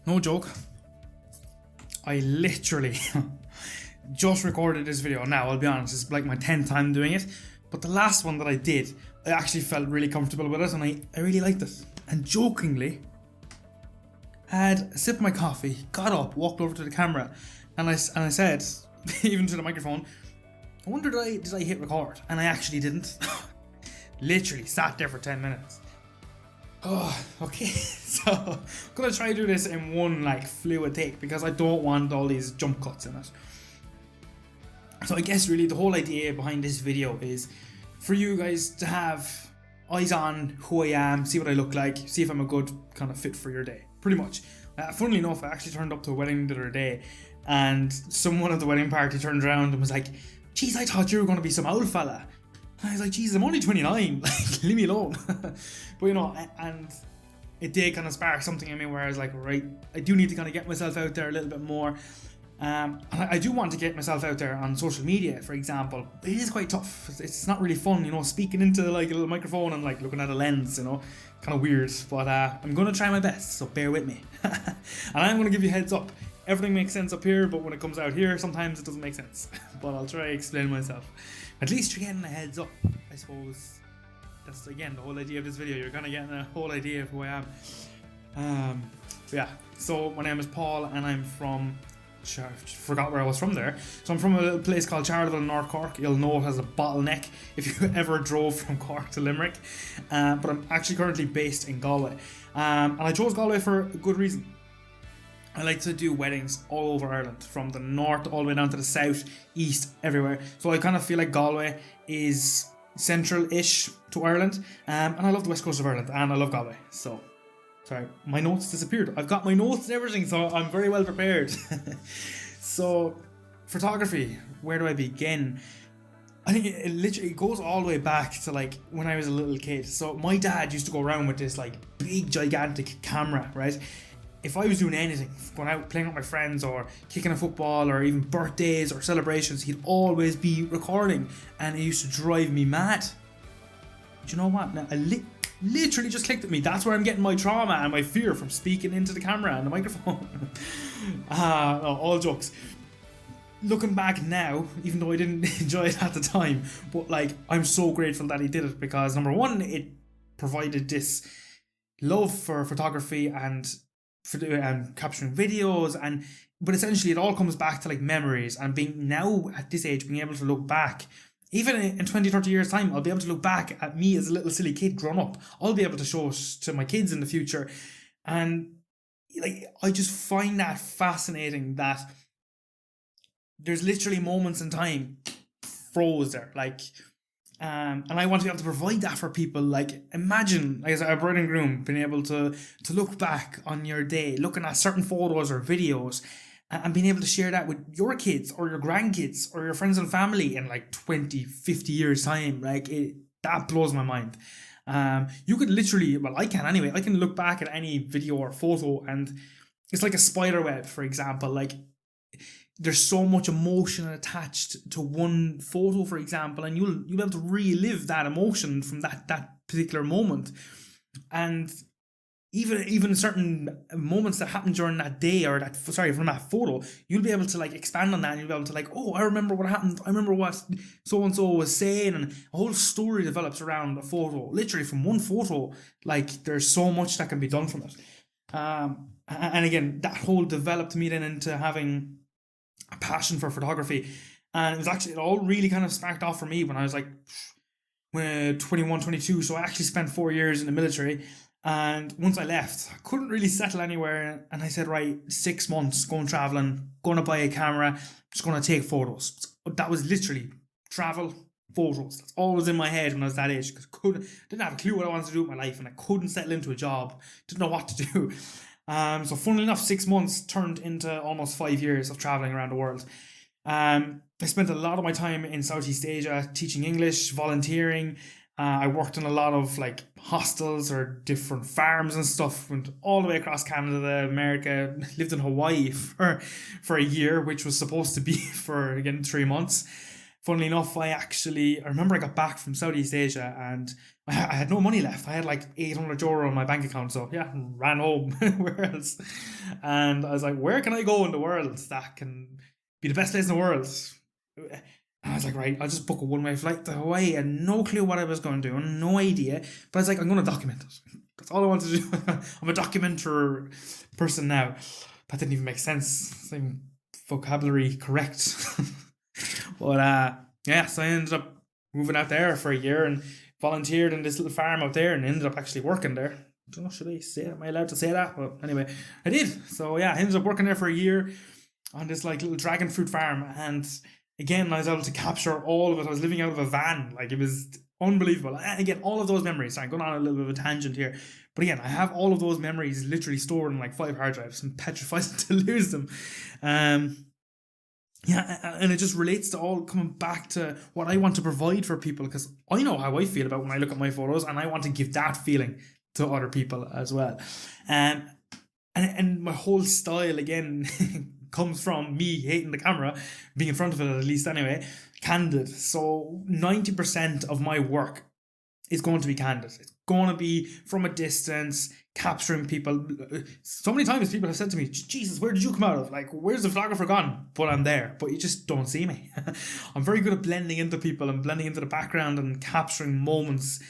No joke, I literally just recorded this video. Now, I'll be honest, it's like my 10th time doing it, but the last one that I did, I actually felt really comfortable with it, and I really liked it. And jokingly, had a sip of my coffee, got up, walked over to the camera, and I said, even to the microphone, I wonder did I hit record? And I actually didn't. Literally sat there for 10 minutes. Oh, okay. So I'm gonna try to do this in one fluid take because I don't want all these jump cuts in it. So I guess really the whole idea behind this video is for you guys to have eyes on who I am, see what I look like, see if I'm a good kind of fit for your day. Pretty much. Funnily enough, I actually turned up to a wedding the other day, and someone at the wedding party turned around and was like, "Geez, I thought you were going to be some old fella." And I was like, "Geez, I'm only 29, leave me alone." But and it did kind of spark something in me where I was like, right, I do need to kind of get myself out there a little bit more. And I do want to get myself out there on social media, for example. It is quite tough. It's not really fun, speaking into a little microphone and looking at a lens, kind of weird. But I'm going to try my best, so bear with me. And I'm going to give you a heads up. Everything makes sense up here, but when it comes out here, sometimes it doesn't make sense. But I'll try to explain myself. At least you're getting a heads up, I suppose. That's, again, the whole idea of this video. You're kind of getting a whole idea of who I am. Yeah, so my name is Paul, and I'm from... I forgot where I was from there. So I'm from a little place called Charleville, North Cork. You'll know it has a bottleneck if you ever drove from Cork to Limerick. But I'm actually currently based in Galway. And I chose Galway for a good reason. I like to do weddings all over Ireland, from the north all the way down to the south, east, everywhere. So I kind of feel like Galway is central-ish to Ireland. And I love the west coast of Ireland, and I love Galway. So... sorry, my notes disappeared. I've got my notes and everything, so I'm very well prepared. So, photography, where do I begin? I think it literally goes all the way back to when I was a little kid. So my dad used to go around with this big gigantic camera, right? If I was doing anything, going out playing with my friends or kicking a football or even birthdays or celebrations, he'd always be recording, and it used to drive me mad. Do you know what? Now, literally just clicked at me. That's where I'm getting my trauma and my fear from speaking into the camera and the microphone. No, all jokes. Looking back now, even though I didn't enjoy it at the time, but I'm so grateful that he did it, because number one, it provided this love for photography and for capturing videos, but essentially it all comes back to memories, and being now at this age, being able to look back. Even in 20, 30 years time, I'll be able to look back at me as a little silly kid growing up. I'll be able to show it to my kids in the future. And I just find that fascinating that there's literally moments in time froze there. And I want to be able to provide that for people. Imagine, as a bride and groom, being able to look back on your day, looking at certain photos or videos, and being able to share that with your kids or your grandkids or your friends and family in 20, 50 years time. That blows my mind. You could literally, well, I can anyway, I can look back at any video or photo, and it's like a spider web, for example. There's so much emotion attached to one photo, for example, and you'll be able to relive that emotion from that particular moment. And even certain moments that happened during that day or from that photo, you'll be able to expand on that, and you'll be able to oh, I remember what happened, I remember what so and so was saying, and a whole story develops around a photo, literally from one photo. There's so much that can be done from it. And again, that whole developed me then into having a passion for photography, and it all really kind of sparked off for me when I was 21, 22. So I actually spent 4 years in the military. And once I left, I couldn't really settle anywhere, and I said, right, 6 months going traveling, going to buy a camera, just going to take photos. That was literally travel, photos. That's all was in my head when I was that age, because I didn't have a clue what I wanted to do with my life, and I couldn't settle into a job, didn't know what to do. So funnily enough, 6 months turned into almost 5 years of traveling around the world. I spent a lot of my time in Southeast Asia teaching English, volunteering. I worked in a lot of hostels or different farms and stuff. Went all the way across Canada, America. Lived in Hawaii for a year, which was supposed to be for, again, 3 months. funnily enough, I remember I got back from Southeast Asia and I had no money left. I had like €800 on my bank account. So yeah, ran home. Where else? And I was like, where can I go in the world that can be the best place in the world? And I was like, right, I'll just book a one-way flight to Hawaii. And no clue what I was going to do, no idea. But I was like, I'm going to document it. That's all I want to do. I'm a documenter person now. That didn't even make sense. Same vocabulary correct. But yeah, so I ended up moving out there for a year and volunteered in this little farm out there and ended up actually working there. I don't know, should I say it? Am I allowed to say that? But anyway, I did. So yeah, I ended up working there for a year on this like little dragon fruit farm. And again, I was able to capture all of it. I was living out of a van. Like, it was unbelievable. And again, all of those memories. Sorry, I'm going on a little bit of a tangent here. But again, I have all of those memories literally stored in like 5 hard drives and petrified to lose them. Yeah, and it just relates to all coming back to what I want to provide for people, because I know how I feel about when I look at my photos, and I want to give that feeling to other people as well. And my whole style again comes from me hating the camera, being in front of it at least anyway, candid. So 90% of my work is going to be candid. It's going to be from a distance, capturing people. So many times people have said to me, Jesus, where did you come out of? Like, where's the photographer gone? But I'm there, but you just don't see me. I'm very good at blending into people and blending into the background and capturing moments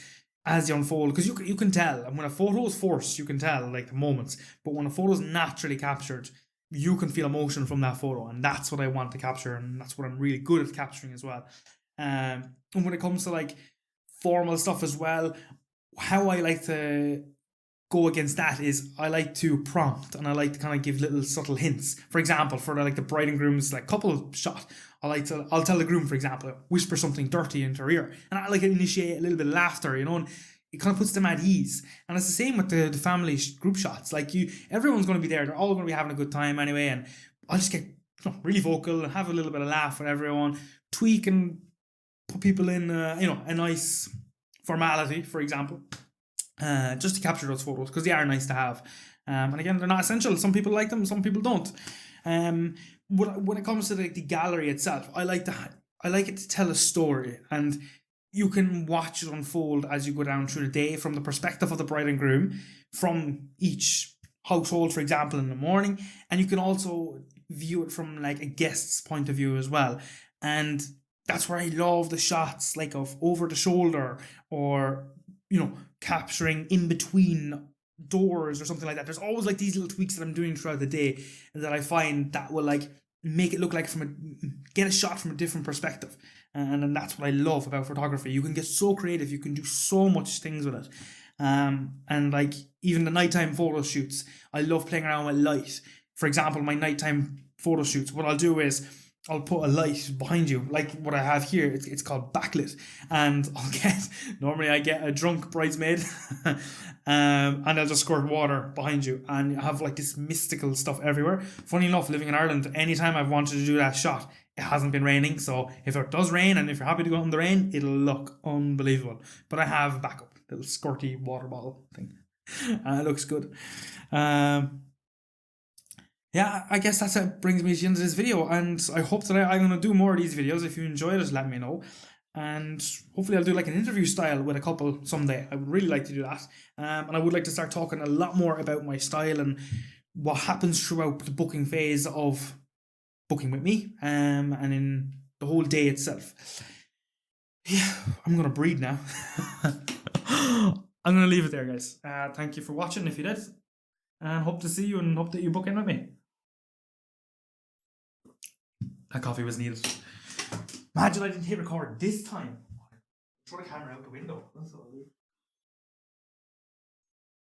as they unfold, because you can tell. And when a photo is forced, you can tell like the moments. But when a photo is naturally captured, you can feel emotion from that photo, and that's what I want to capture, and that's what I'm really good at capturing as well. And when it comes to like formal stuff as well, how I like to go against that is I like to prompt, and I like to kind of give little subtle hints. For example, for like the bride and groom's like couple shot, I'll tell the groom, for example, whisper something dirty into her ear, and I like to initiate a little bit of laughter, and it kind of puts them at ease. And it's the same with the family group shots. Like, everyone's going to be there, they're all going to be having a good time anyway, and I'll just get really vocal and have a little bit of laugh with everyone, tweak and put people in a nice formality, for example, just to capture those photos, because they are nice to have. And again, they're not essential. Some people like them, some people don't. When it comes to the gallery itself, I like it to tell a story, and you can watch it unfold as you go down through the day from the perspective of the bride and groom, from each household, for example, in the morning, and you can also view it from like a guest's point of view as well. And that's where I love the shots like of over the shoulder, or capturing in between doors or something like that. There's always like these little tweaks that I'm doing throughout the day that I find that will like make it look like get a shot from a different perspective. And that's what I love about photography. You can get so creative, you can do so much things with it. And like even the nighttime photo shoots, I love playing around with light. For example, my nighttime photo shoots, what I'll do is I'll put a light behind you, like what I have here. It's called backlit, and normally I get a drunk bridesmaid, and I'll just squirt water behind you, and you have like this mystical stuff everywhere. Funny enough, living in Ireland, anytime I've wanted to do that shot, it hasn't been raining. So if it does rain, and if you're happy to go out in the rain, it'll look unbelievable. But I have a backup, little squirty water bottle thing, and it looks good. Yeah, I guess that's what brings me to the end of this video, and I hope that I'm going to do more of these videos. If you enjoy it, let me know, and hopefully I'll do like an interview style with a couple someday. I would really like to do that, and I would like to start talking a lot more about my style and what happens throughout the booking phase of booking with me, and in the whole day itself. Yeah, I'm going to breathe now. I'm going to leave it there, guys. Thank you for watching if you did, and hope to see you, and hope that you book in with me. That coffee was needed. Imagine I didn't hit record this time. Throw the camera out the window. That's what I'll do.